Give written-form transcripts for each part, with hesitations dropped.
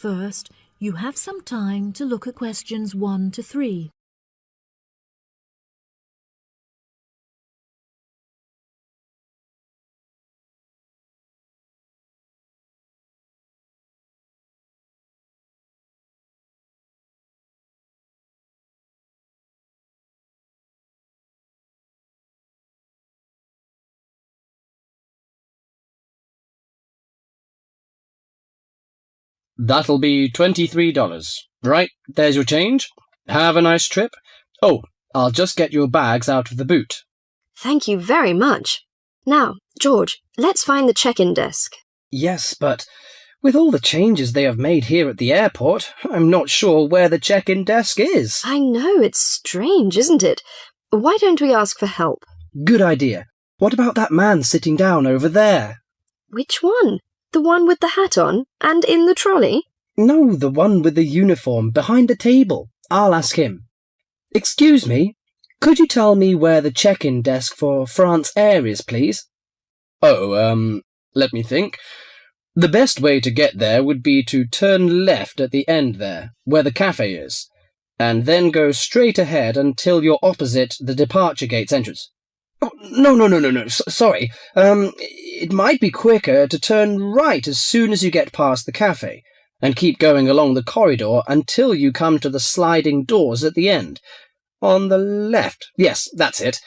First, you have some time to look at questions 1 to 3. That'll be $23. Right, there's your change. Have a nice trip. Oh, I'll just get your bags out of the boot. Thank you very much. Now, George, let's find the check-in desk. Yes, but with all the changes they have made here at the airport, I'm not sure where the check-in desk is. I know, it's strange, isn't it? Why don't we ask for help? Good idea. What about that man sitting down over there? Which one? The one with the hat on and in the trolley? No, the one with the uniform behind the table. I'll ask him. Excuse me, could you tell me where the check-in desk for France Air is, please? Oh, let me think. The best way to get there would be to turn left at the end there, where the cafe is, and then go straight ahead until you're opposite the departure gate's entrance. Oh, no. Sorry. It might be quicker to turn right as soon as you get past the cafe, and keep going along the corridor until you come to the sliding doors at the end. On the left. Yes, that's it.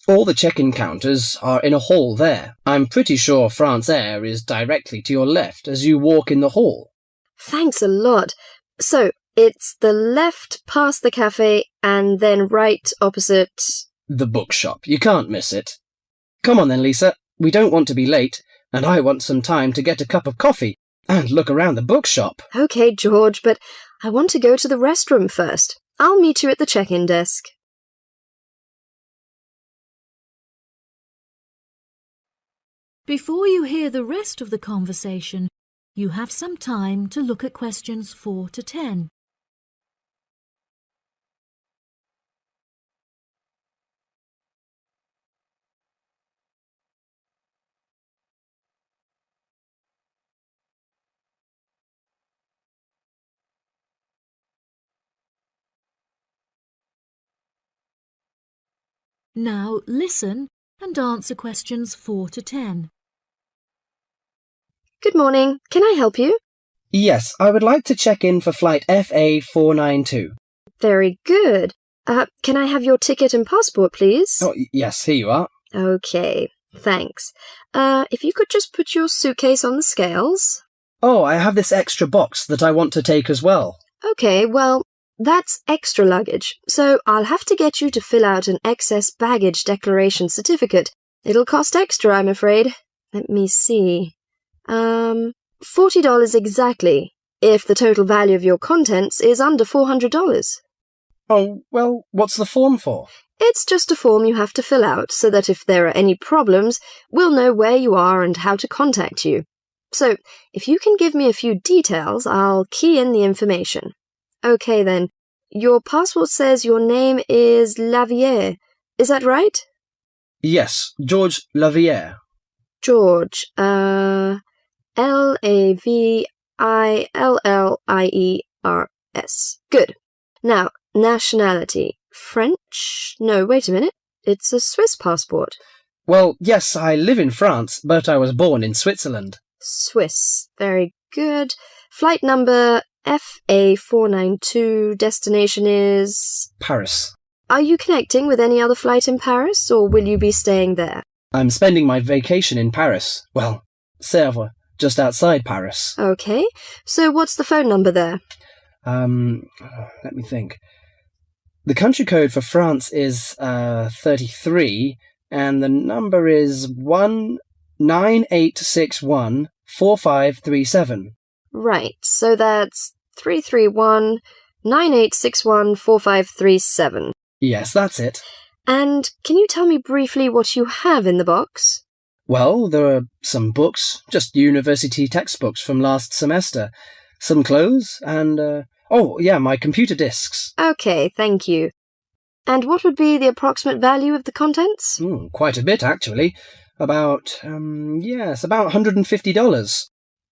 All the check-in counters are in a hall there. I'm pretty sure France Air is directly to your left as you walk in the hall. Thanks a lot. So, it's the left past the cafe and then right opposite... The bookshop. You can't miss it. Come on then, Lisa. We don't want to be late, and I want some time to get a cup of coffee and look around the bookshop. OK, George, but I want to go to the restroom first. I'll meet you at the check-in desk. Before you hear the rest of the conversation, you have some time to look at questions 4 to 10. Now listen and answer questions 4 to 10. Good morning. Can I help you? Yes, I would like to check in for flight FA492. Very good. Can I have your ticket and passport, please? Oh, yes, here you are. OK, thanks. If you could just put your suitcase on the scales. Oh, I have this extra box that I want to take as well. OK, well, that's extra luggage, so I'll have to get you to fill out an excess baggage declaration certificate. It'll cost extra, I'm afraid. Let me see. $40 exactly, if the total value of your contents is under $400. Oh, well, what's the form for? It's just a form you have to fill out so that if there are any problems, we'll know where you are and how to contact you. So, if you can give me a few details, I'll key in the information. OK then, your passport says your name is Lavier. Is that right? Yes, George Lavier. George, Lavillliers. Good. Now, nationality. French? No, wait a minute. It's a Swiss passport. Well, yes, I live in France, but I was born in Switzerland. Swiss. Very good. Flight number FA492. Destination is... Paris. Are you connecting with any other flight in Paris, or will you be staying there? I'm spending my vacation in Paris. Well, Sèvres, just outside Paris. OK. So what's the phone number there? Let me think. The country code for France is 33, and the number is 198614537. Right, so that's 331-9861-4537. Yes, that's it. And can you tell me briefly what you have in the box? Well, there are some books, just university textbooks from last semester, some clothes, and, my computer disks. OK, thank you. And what would be the approximate value of the contents? Quite a bit, actually. About $150.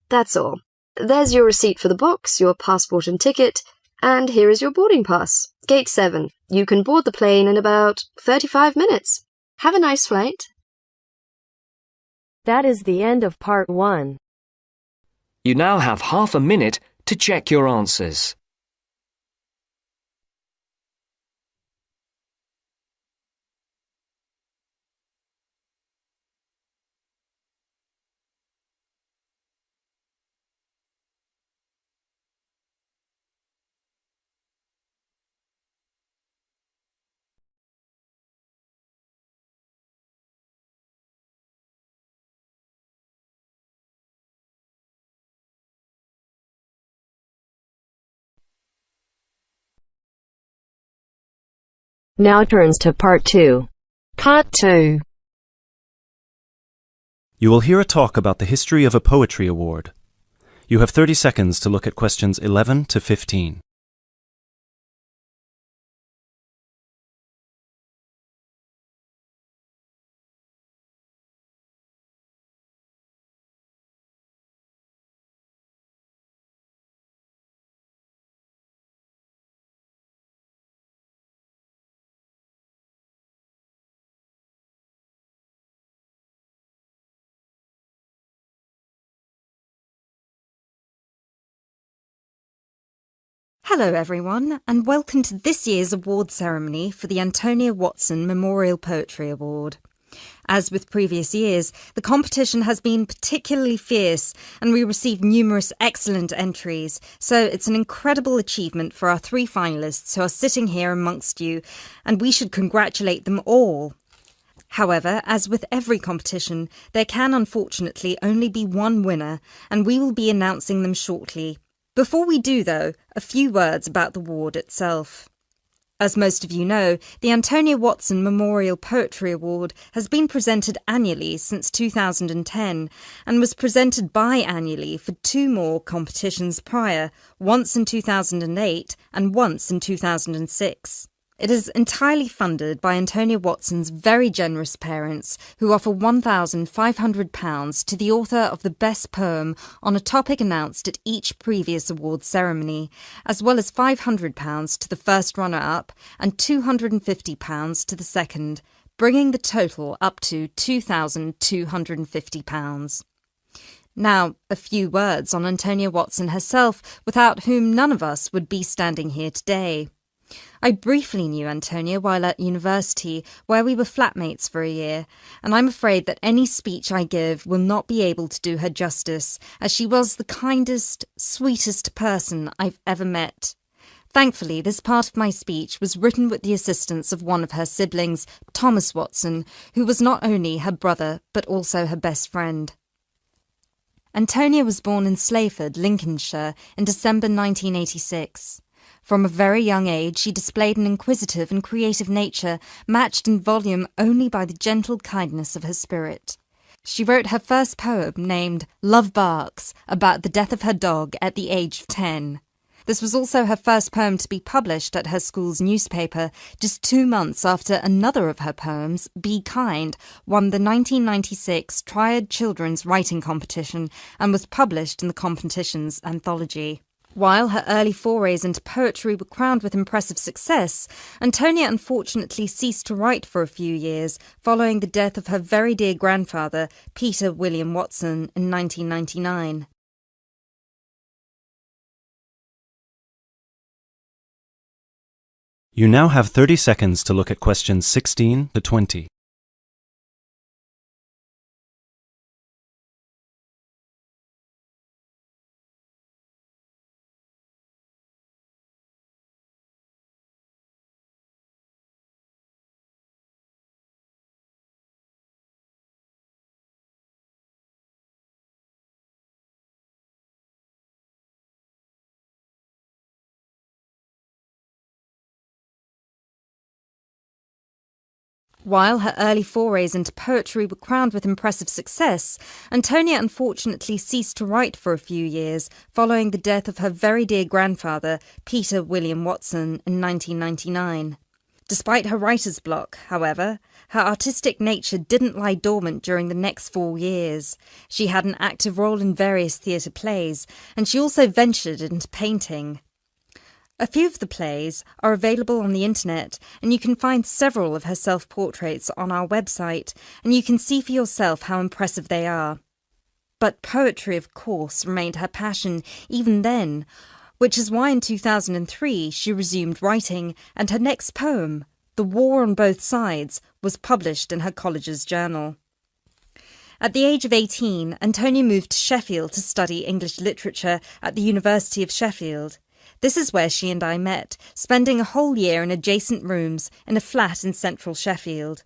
That's all. There's your receipt for the box, your passport and ticket, and here is your boarding pass. Gate 7. You can board the plane in about 35 minutes. Have a nice flight. That is the end of part 1. You now have half a minute to check your answers. Now turns to part 2. Part 2. You will hear a talk about the history of a poetry award. You have 30 seconds to look at questions 11 to 15. Hello everyone, and welcome to this year's award ceremony for the Antonia Watson Memorial Poetry Award. As with previous years, the competition has been particularly fierce and we received numerous excellent entries, so it's an incredible achievement for our 3 finalists who are sitting here amongst you, and we should congratulate them all. However, as with every competition, there can unfortunately only be one winner, and we will be announcing them shortly. Before we do, though, a few words about the award itself. As most of you know, the Antonia Watson Memorial Poetry Award has been presented annually since 2010 and was presented biannually for 2 more competitions prior, once in 2008 and once in 2006. It is entirely funded by Antonia Watson's very generous parents, who offer £1,500 to the author of the best poem on a topic announced at each previous award ceremony, as well as £500 to the first runner-up and £250 to the second, bringing the total up to £2,250. Now, a few words on Antonia Watson herself, without whom none of us would be standing here today. I briefly knew Antonia while at university, where we were flatmates for a year, and I'm afraid that any speech I give will not be able to do her justice, as she was the kindest, sweetest person I've ever met. Thankfully, this part of my speech was written with the assistance of one of her siblings, Thomas Watson, who was not only her brother, but also her best friend. Antonia was born in Slayford, Lincolnshire, in December 1986. From a very young age, she displayed an inquisitive and creative nature, matched in volume only by the gentle kindness of her spirit. She wrote her first poem, named Love Barks, about the death of her dog at the age of 10. This was also her first poem to be published at her school's newspaper, just 2 months after another of her poems, Be Kind, won the 1996 Triad Children's Writing Competition and was published in the competition's anthology. While her early forays into poetry were crowned with impressive success, Antonia unfortunately ceased to write for a few years following the death of her very dear grandfather, Peter William Watson, in 1999. You now have 30 seconds to look at questions 16 to 20. While her early forays into poetry were crowned with impressive success, Antonia unfortunately ceased to write for a few years following the death of her very dear grandfather, Peter William Watson, in 1999. Despite her writer's block, however, her artistic nature didn't lie dormant during the next 4 years. She had an active role in various theatre plays, and she also ventured into painting. A few of the plays are available on the internet, and you can find several of her self-portraits on our website, and you can see for yourself how impressive they are. But poetry, of course, remained her passion even then, which is why in 2003 she resumed writing, and her next poem, The War on Both Sides, was published in her college's journal. At the age of 18, Antonia moved to Sheffield to study English literature at the University of Sheffield. This is where she and I met, spending a whole year in adjacent rooms in a flat in central Sheffield.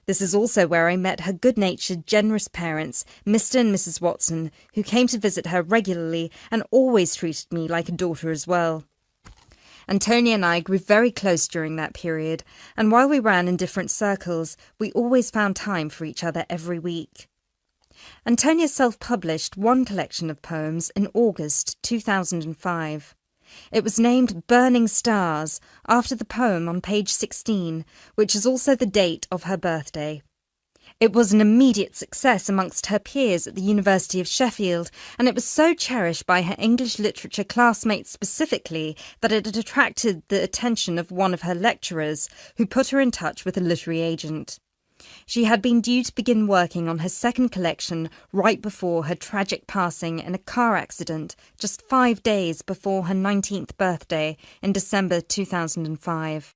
This is also where I met her good-natured, generous parents, Mr. and Mrs. Watson, who came to visit her regularly and always treated me like a daughter as well. Antonia and I grew very close during that period, and while we ran in different circles, we always found time for each other every week. Antonia self-published one collection of poems in August 2005. It was named Burning Stars, after the poem on page 16, which is also the date of her birthday. It was an immediate success amongst her peers at the University of Sheffield, and it was so cherished by her English literature classmates specifically that it had attracted the attention of one of her lecturers, who put her in touch with a literary agent. She had been due to begin working on her second collection right before her tragic passing in a car accident just 5 days before her 19th birthday in December 2005.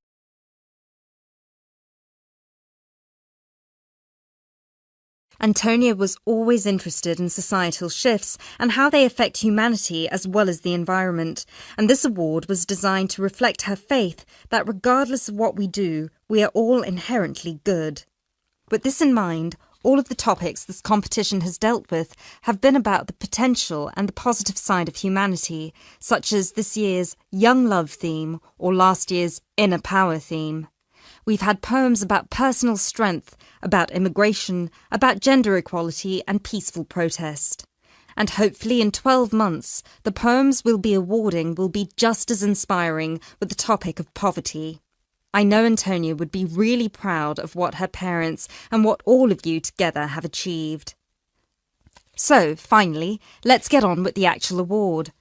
Antonia was always interested in societal shifts and how they affect humanity as well as the environment, and this award was designed to reflect her faith that regardless of what we do, we are all inherently good. With this in mind, all of the topics this competition has dealt with have been about the potential and the positive side of humanity, such as this year's Young Love theme or last year's Inner Power theme. We've had poems about personal strength, about immigration, about gender equality and peaceful protest. And hopefully in 12 months, the poems we'll be awarding will be just as inspiring with the topic of poverty. I know Antonia would be really proud of what her parents and what all of you together have achieved. So, finally, let's get on with the actual award.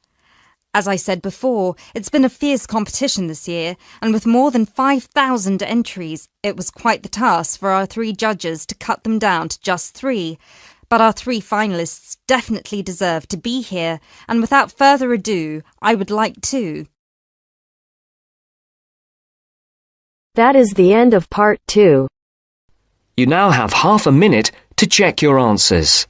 As I said before, it's been a fierce competition this year, and with more than 5,000 entries, it was quite the task for our 3 judges to cut them down to just 3. But our 3 finalists definitely deserve to be here, and without further ado, I would like to... That is the end of part 2. You now have half a minute to check your answers.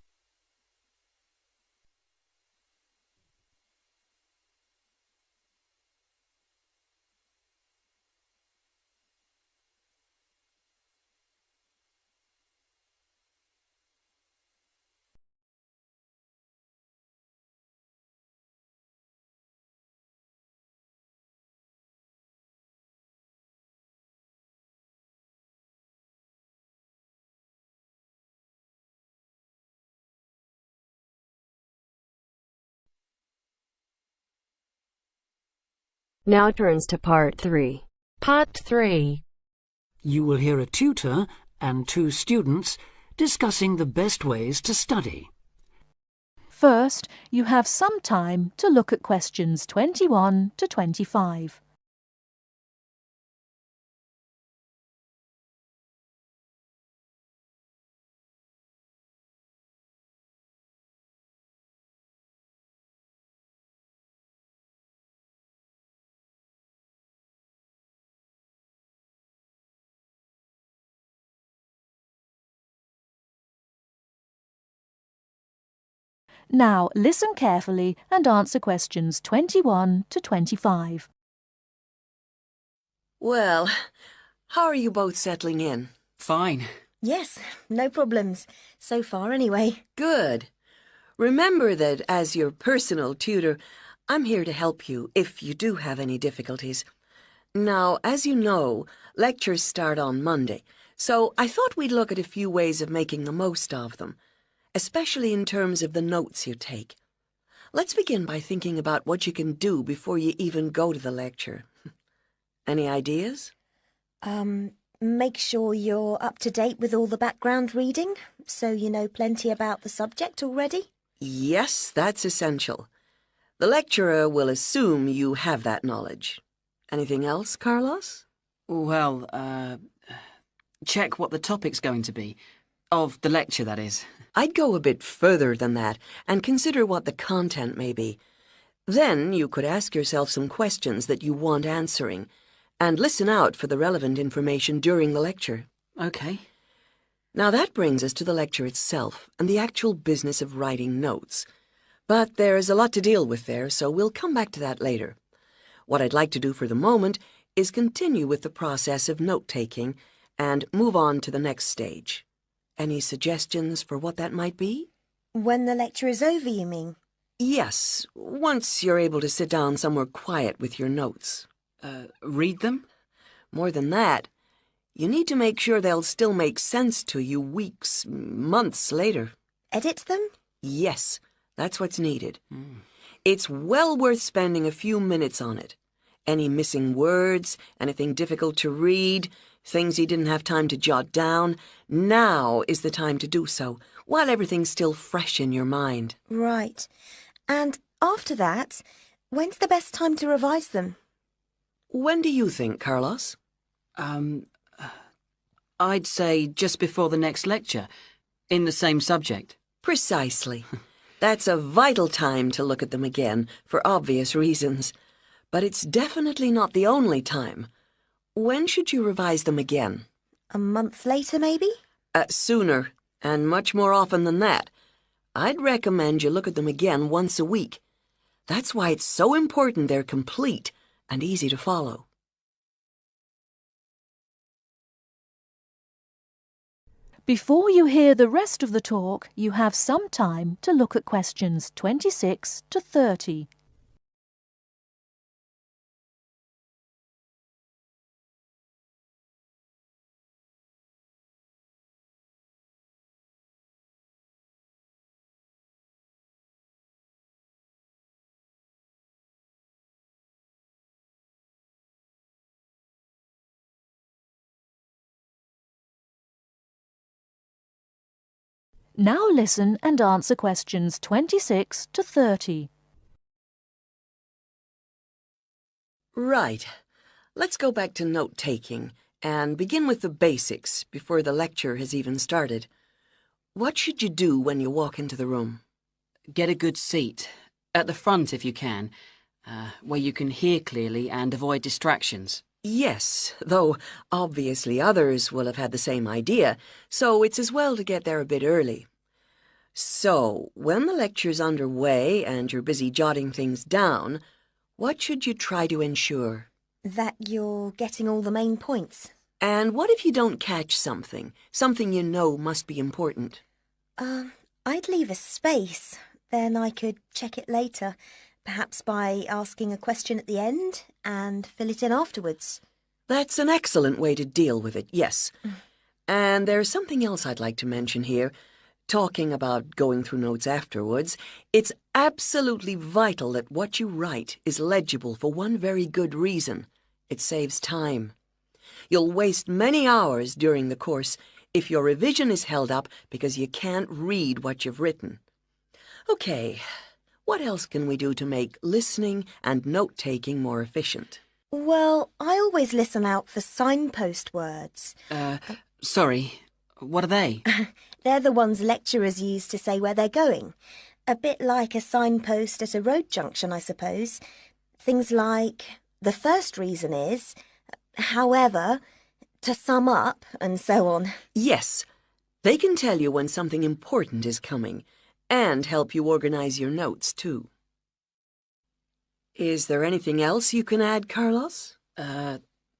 Now turns to part 3. Part 3. You will hear a tutor and 2 students discussing the best ways to study. First, you have some time to look at questions 21 to 25. Now listen carefully and answer questions 21 to 25. Well, how are you both settling in? Fine. Yes, no problems. So far, anyway. Good. Remember that as your personal tutor, I'm here to help you if you do have any difficulties. Now, as you know, lectures start on Monday, so I thought we'd look at a few ways of making the most of them, especially in terms of the notes you take. Let's begin by thinking about what you can do before you even go to the lecture. Any ideas? Make sure you're up to date with all the background reading, so you know plenty about the subject already. Yes, that's essential. The lecturer will assume you have that knowledge. Anything else, Carlos? Well, check what the topic's going to be. Of the lecture, that is. I'd go a bit further than that and consider what the content may be. Then you could ask yourself some questions that you want answering, and listen out for the relevant information during the lecture. Okay. Now that brings us to the lecture itself and the actual business of writing notes. But there's a lot to deal with there, so we'll come back to that later. What I'd like to do for the moment is continue with the process of note-taking and move on to the next stage. Any suggestions for what that might be? When the lecture is over, you mean? Yes, once you're able to sit down somewhere quiet with your notes. Read them? More than that, you need to make sure they'll still make sense to you weeks, months later. Edit them? Yes, that's what's needed. It's well worth spending a few minutes on it. Any missing words, anything difficult to read, things you didn't have time to jot down, now is the time to do so, while everything's still fresh in your mind. Right. And after that, when's the best time to revise them? When do you think, Carlos? I'd say just before the next lecture, in the same subject. Precisely. That's a vital time to look at them again, for obvious reasons. But it's definitely not the only time. When should you revise them again? A month later, maybe? Sooner, and much more often than that. I'd recommend you look at them again once a week. That's why it's so important they're complete and easy to follow. Before you hear the rest of the talk, you have some time to look at questions 26 to 30. Now listen and answer questions 26 to 30. Right. Let's go back to note-taking and begin with the basics before the lecture has even started. What should you do when you walk into the room? Get a good seat, at the front if you can, where you can hear clearly and avoid distractions. Yes, though obviously others will have had the same idea, so it's as well to get there a bit early. So, when the lecture's underway and you're busy jotting things down, what should you try to ensure? That you're getting all the main points. And what if you don't catch something you know must be important? I'd leave a space. Then I could check it later. Perhaps by asking a question at the end and fill it in afterwards. That's an excellent way to deal with it, yes. And there's something else I'd like to mention here. Talking about going through notes afterwards, it's absolutely vital that what you write is legible for one very good reason. It saves time. You'll waste many hours during the course if your revision is held up because you can't read what you've written. Okay. What else can we do to make listening and note-taking more efficient? Well, I always listen out for signpost words. Sorry, what are they? They're the ones lecturers use to say where they're going. A bit like a signpost at a road junction, I suppose. Things like, the first reason is, however, to sum up, and so on. Yes, they can tell you when something important is coming. And help you organize your notes, too. Is there anything else you can add, Carlos?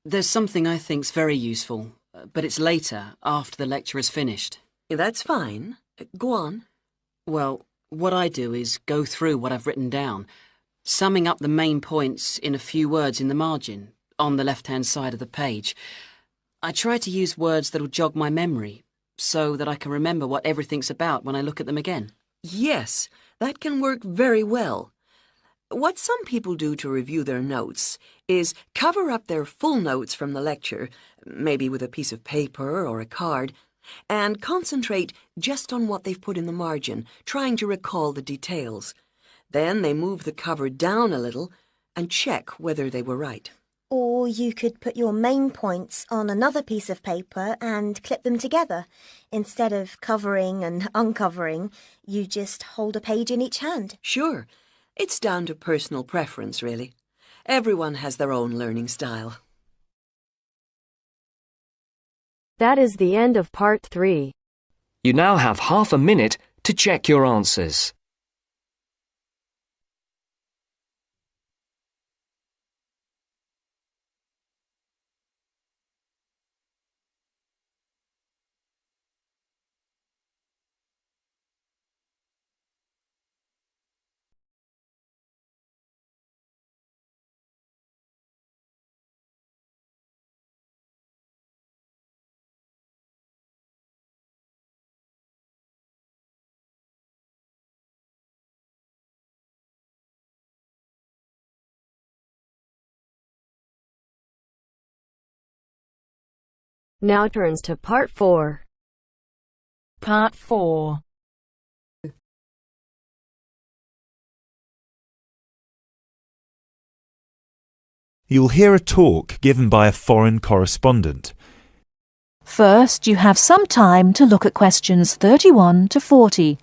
There's something I think's very useful, but it's later, after the lecture is finished. That's fine. Go on. Well, what I do is go through what I've written down, summing up the main points in a few words in the margin, on the left-hand side of the page. I try to use words that'll jog my memory, so that I can remember what everything's about when I look at them again. Yes, that can work very well. What some people do to review their notes is cover up their full notes from the lecture, maybe with a piece of paper or a card, and concentrate just on what they've put in the margin, trying to recall the details. Then they move the cover down a little and check whether they were right. Or you could put your main points on another piece of paper and clip them together. Instead of covering and uncovering, you just hold a page in each hand. Sure. It's down to personal preference, really. Everyone has their own learning style. That is the end of part 3. You now have half a minute to check your answers. Now turns to part 4. Part 4. You'll hear a talk given by a foreign correspondent. First, you have some time to look at questions 31 to 40.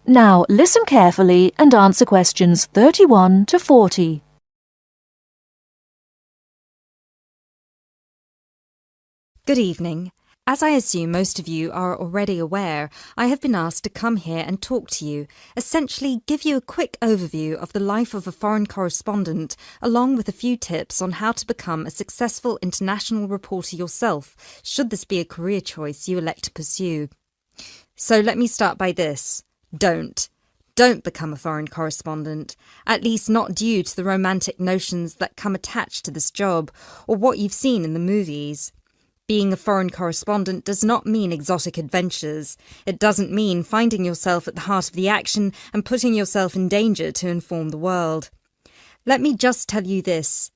Now listen carefully and answer questions 31 to 40. Good evening. As I assume most of you are already aware, I have been asked to come here and talk to you, essentially give you a quick overview of the life of a foreign correspondent, along with a few tips on how to become a successful international reporter yourself, should this be a career choice you elect to pursue. So let me start by this. Don't become a foreign correspondent, at least not due to the romantic notions that come attached to this job, or what you've seen in the movies. Being a foreign correspondent does not mean exotic adventures. It doesn't mean finding yourself at the heart of the action and putting yourself in danger to inform the world. Let me just tell you this.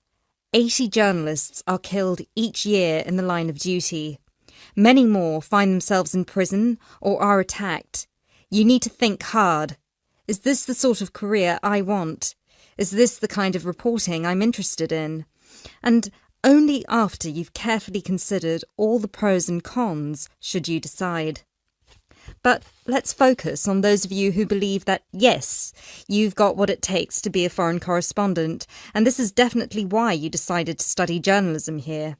80 journalists are killed each year in the line of duty. Many more find themselves in prison or are attacked. You need to think hard. Is this the sort of career I want? Is this the kind of reporting I'm interested in? And only after you've carefully considered all the pros and cons should you decide. But let's focus on those of you who believe that, yes, you've got what it takes to be a foreign correspondent, and this is definitely why you decided to study journalism here.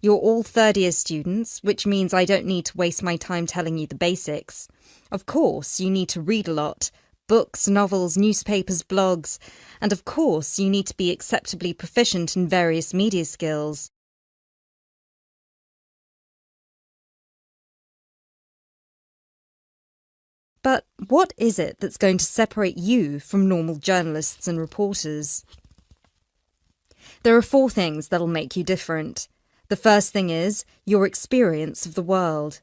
You're all third-year students, which means I don't need to waste my time telling you the basics. Of course, you need to read a lot. Books, novels, newspapers, blogs. And of course, you need to be acceptably proficient in various media skills. But what is it that's going to separate you from normal journalists and reporters? There are 4 things that'll make you different. The first thing is your experience of the world.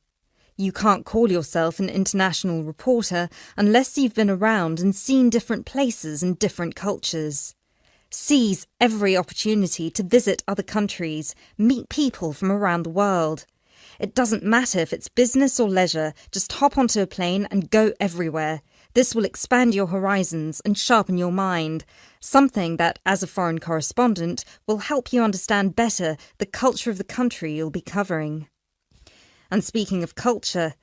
You can't call yourself an international reporter unless you've been around and seen different places and different cultures. Seize every opportunity to visit other countries, meet people from around the world. It doesn't matter if it's business or leisure, just hop onto a plane and go everywhere. This will expand your horizons and sharpen your mind, something that, as a foreign correspondent, will help you understand better the culture of the country you'll be covering. And speaking of culture,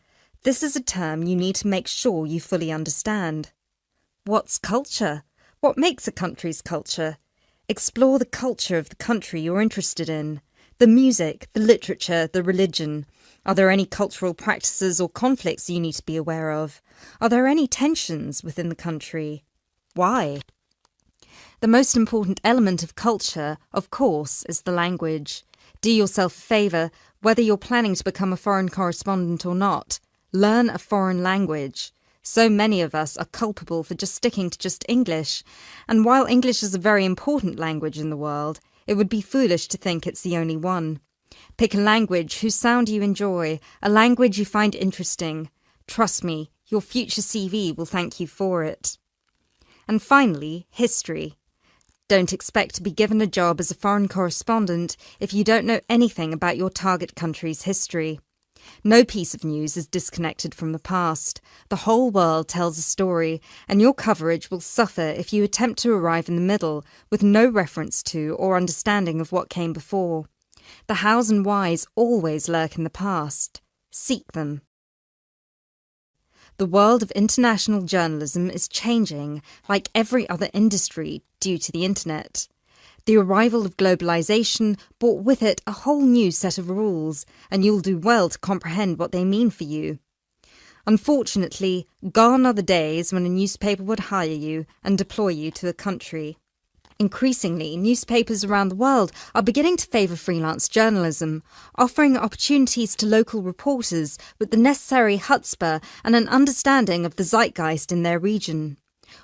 this is a term you need to make sure you fully understand. What's culture? What makes a country's culture? Explore the culture of the country you're interested in. The music, the literature, the religion. Are there any cultural practices or conflicts you need to be aware of? Are there any tensions within the country? Why? The most important element of culture, of course, is the language. Do yourself a favour, whether you're planning to become a foreign correspondent or not. Learn a foreign language. So many of us are culpable for just sticking to just English, and while English is a very important language in the world, it would be foolish to think it's the only one. Pick a language whose sound you enjoy, a language you find interesting. Trust me, your future CV will thank you for it. And finally, history. Don't expect to be given a job as a foreign correspondent if you don't know anything about your target country's history. No piece of news is disconnected from the past. The whole world tells a story, and your coverage will suffer if you attempt to arrive in the middle with no reference to or understanding of what came before. The hows and whys always lurk in the past. Seek them. The world of international journalism is changing, like every other industry, due to the internet. The arrival of globalization brought with it a whole new set of rules, and you'll do well to comprehend what they mean for you. Unfortunately, gone are the days when a newspaper would hire you and deploy you to a country. Increasingly, newspapers around the world are beginning to favour freelance journalism, offering opportunities to local reporters with the necessary chutzpah and an understanding of the zeitgeist in their region.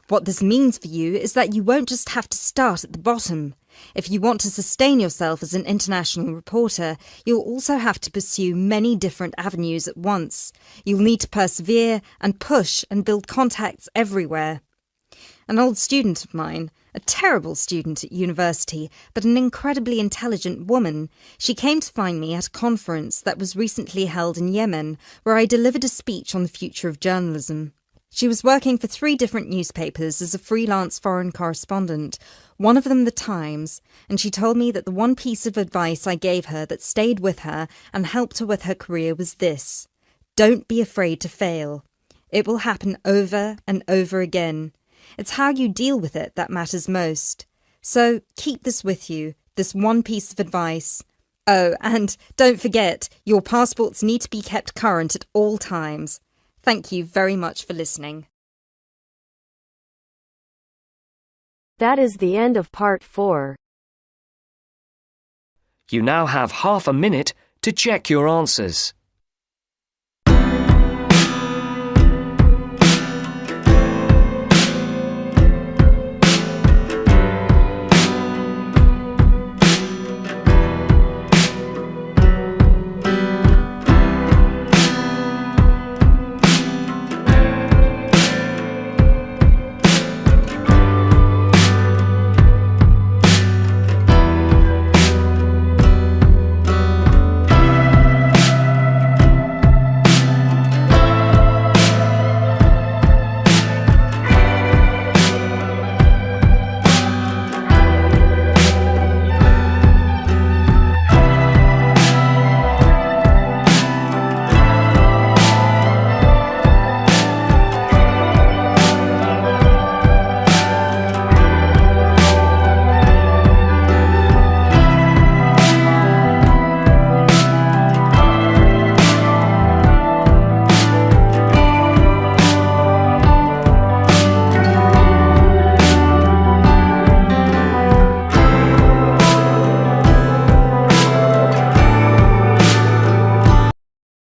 What this means for you is that you won't just have to start at the bottom. If you want to sustain yourself as an international reporter, you'll also have to pursue many different avenues at once. You'll need to persevere and push and build contacts everywhere. An old student of mine, a terrible student at university, but an incredibly intelligent woman, she came to find me at a conference that was recently held in Yemen, where I delivered a speech on the future of journalism. She was working for 3 different newspapers as a freelance foreign correspondent, one of them The Times, and she told me that the one piece of advice I gave her that stayed with her and helped her with her career was this: don't be afraid to fail. It will happen over and over again. It's how you deal with it that matters most. So keep this with you, this one piece of advice. Oh, and don't forget, your passports need to be kept current at all times. Thank you very much for listening. That is the end of part 4. You now have half a minute to check your answers.